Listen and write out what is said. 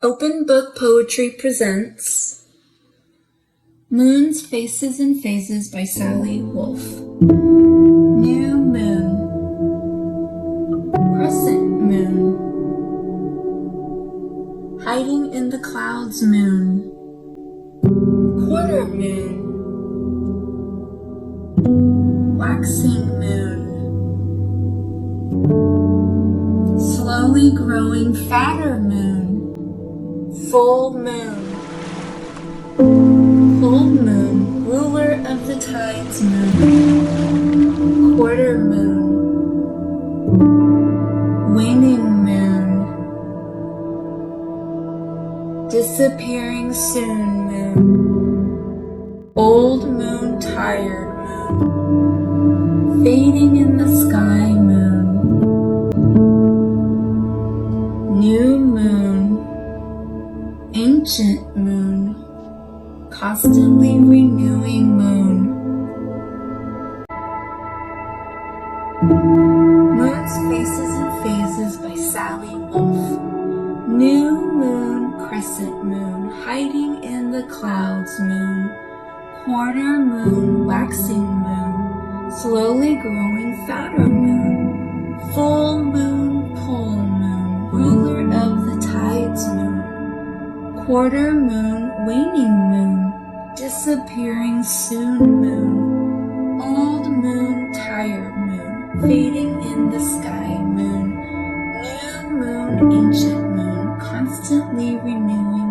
Open Book Poetry presents Moons, Faces, and Phases by Sally Wolf. New moon, crescent moon, hiding in the clouds moon, quarter moon, waxing moon, slowly growing fatter moon, full moon, moon, ruler of the tides moon, quarter moon, waning moon, disappearing soon moon, old moon, tired moon, fading in the sky moon, new moon, ancient moon, constantly renewing moon. Moons, Faces, and Phases by Sally Wolf. New moon, crescent moon, hiding in the clouds moon, quarter moon, waxing moon, slowly growing fatter moon, full moon, ruler of the tides moon, quarter moon, waning moon, disappearing soon moon, old moon, tired moon, fading in the sky moon, new moon, ancient moon, constantly renewing